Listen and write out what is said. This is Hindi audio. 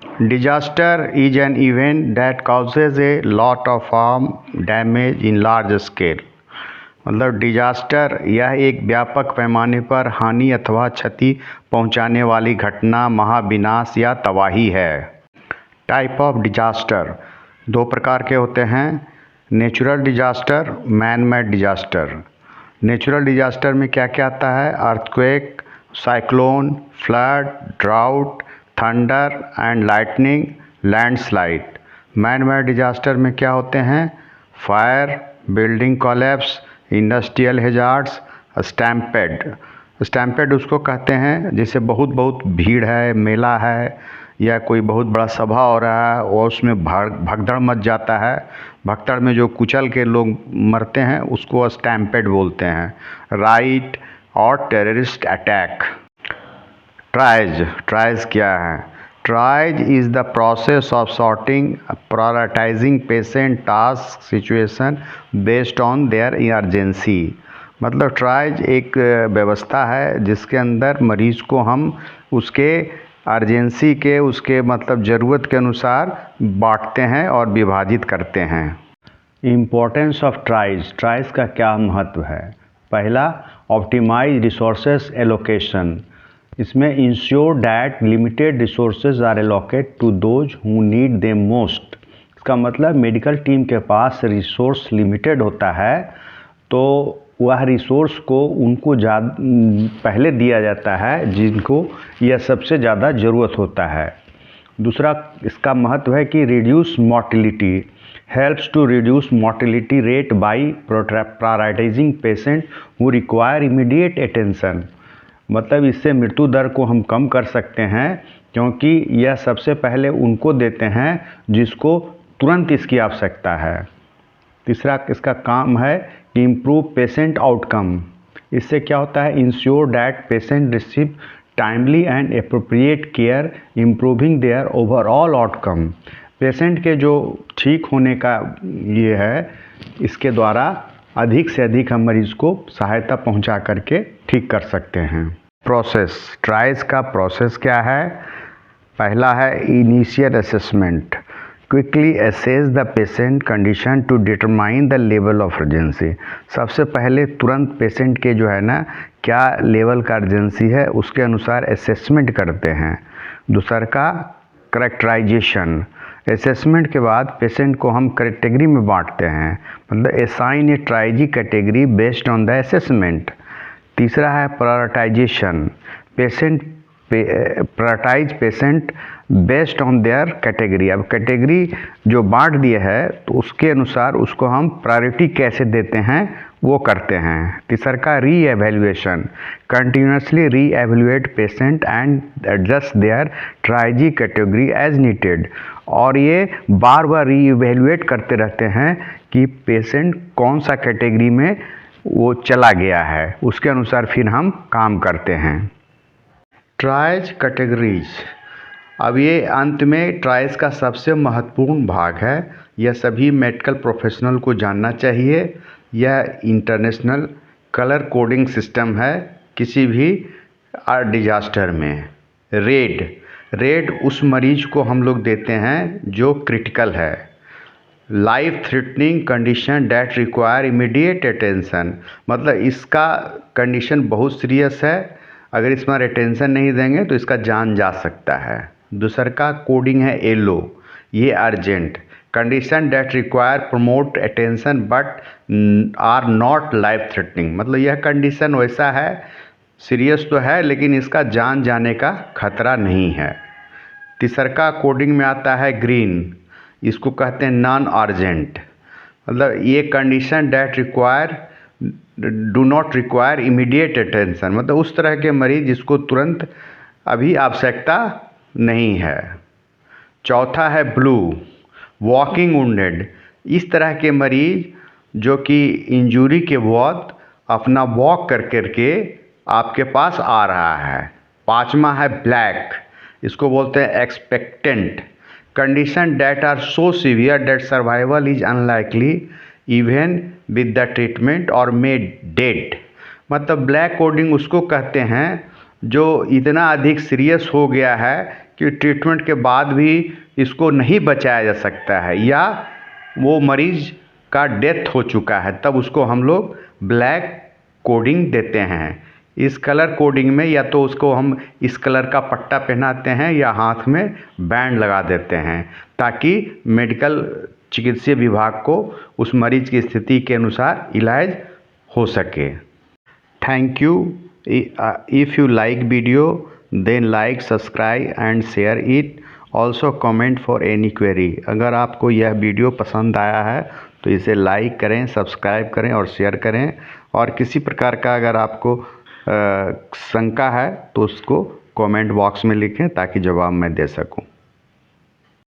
Disaster is an event that causes a lot of harm, damage in large scale. मतलब डिजास्टर यह एक व्यापक पैमाने पर हानि अथवा क्षति पहुंचाने वाली घटना, महाविनाश या तबाही है। टाइप ऑफ डिजास्टर दो प्रकार के होते हैं, natural disaster, man made disaster. Natural disaster में क्या क्या आता है? Earthquake, cyclone, flood, drought, thunder and lightning, landslide. Man made disaster में क्या होते हैं? Fire, building collapse, industrial hazards, stampede. Stampede उसको कहते हैं जैसे बहुत भीड़ है, मेला है या कोई बहुत बड़ा सभा हो रहा है और उसमें भगदड़ मच जाता है, भगदड़ में जो कुचल के लोग मरते हैं उसको स्टैम्पेड बोलते हैं। राइट और टेररिस्ट अटैक। ट्राइज क्या है? Tries is the process of sorting, prioritising patient, task, situation based on there emergency. मतलब ट्राइज एक व्यवस्था है जिसके अंदर मरीज को हम उसके अर्जेंसी के, उसके मतलब ज़रूरत के अनुसार बांटते हैं और विभाजित करते हैं। इम्पोर्टेंस ऑफ ट्राइज का क्या महत्व है? पहला, ऑप्टिमाइज रिसोर्सेस एलोकेशन। इसमें ensure that limited resources are allocate to those who need them most. इसका मतलब मेडिकल टीम के पास रिसोर्स लिमिटेड होता है तो वह रिसोर्स को उनको पहले दिया जाता है जिनको यह सबसे ज़्यादा ज़रूरत होता है। दूसरा इसका महत्व है कि reduce mortality, helps to reduce mortality rate by prioritizing patient who require immediate attention. मतलब इससे मृत्यु दर को हम कम कर सकते हैं क्योंकि यह सबसे पहले उनको देते हैं जिसको तुरंत इसकी आवश्यकता है। तीसरा इसका काम है कि इम्प्रूव पेशेंट आउटकम। इससे क्या होता है? Ensure that patient receive timely and appropriate care, improving there overall outcome. Patient के जो ठीक होने का ये है, इसके द्वारा अधिक से अधिक हम मरीज़ को सहायता पहुंचा करके ठीक कर सकते हैं। प्रोसेस, ट्राइज का प्रोसेस क्या है? पहला है initial assessment, quickly assess the patient condition to determine the level of urgency. सबसे पहले तुरंत पेशेंट के जो है ना क्या लेवल का अर्जेंसी है उसके अनुसार असेसमेंट करते हैं। दूसरा का करेक्टराइजेशन, असेसमेंट के बाद पेशेंट को हम कैटेगरी में बांटते हैं, मतलब assign a triage category based on the assessment. तीसरा है prioritization, prioritize patient based on their category. अब कैटेगरी जो बांट दिए है तो उसके अनुसार उसको हम प्रायोरिटी कैसे देते हैं वो करते हैं। तीसरा का reevaluation, continuously reevaluate patient and adjust their triage category as needed. और ये बार बार री एवेल्युएट करते रहते हैं कि पेशेंट कौन सा कैटेगरी में वो चला गया है, उसके अनुसार फिर हम काम करते हैं। Tries categories. अब ये अंत में ट्राइज का सबसे महत्वपूर्ण भाग है, यह सभी मेडिकल प्रोफेशनल को जानना चाहिए। यह इंटरनेशनल कलर कोडिंग सिस्टम है किसी भी डिजास्टर में। रेड उस मरीज को हम लोग देते हैं जो क्रिटिकल है। Life threatening condition that require immediate attention, मतलब इसका कंडीशन बहुत सीरियस है, अगर इसमें अटेंशन नहीं देंगे तो इसका जान जा सकता है। दूसरा का कोडिंग है येलो, ये urgent, condition that require prompt attention but are not life threatening, मतलब यह कंडीशन वैसा है, सीरियस तो है लेकिन इसका जान जाने का खतरा नहीं है। तीसरा का कोडिंग में आता है ग्रीन, इसको कहते हैं नॉन अर्जेंट, मतलब ये condition that require do not require immediate attention, मतलब उस तरह के मरीज जिसको तुरंत अभी आवश्यकता नहीं है। चौथा है ब्लू, वॉकिंग वुंडेड, इस तरह के मरीज जो कि इंजरी के बाद अपना वॉक कर करके आपके पास आ रहा है। पांचवा है ब्लैक, इसको बोलते हैं expectant, condition that are so severe that survival is unlikely even with the treatment और मे डेड। मतलब ब्लैक कोडिंग उसको कहते हैं जो इतना अधिक सीरियस हो गया है कि ट्रीटमेंट के बाद भी इसको नहीं बचाया जा सकता है या वो मरीज़ का डेथ हो चुका है, तब उसको हम लोग ब्लैक कोडिंग देते हैं। इस कलर कोडिंग में या तो उसको हम इस कलर का पट्टा पहनाते हैं या हाथ में बैंड लगा देते हैं, ताकि मेडिकल चिकित्सीय विभाग को उस मरीज की स्थिति के अनुसार इलाज हो सके। Thank you. If you like video then like, subscribe and share it. Also comment for any query. अगर आपको यह वीडियो पसंद आया है तो इसे लाइक करें, सब्सक्राइब करें और शेयर करें। और किसी प्रकार का अगर आपको शंका है तो उसको कमेंट बॉक्स में लिखें ताकि जवाब मैं दे सकूं।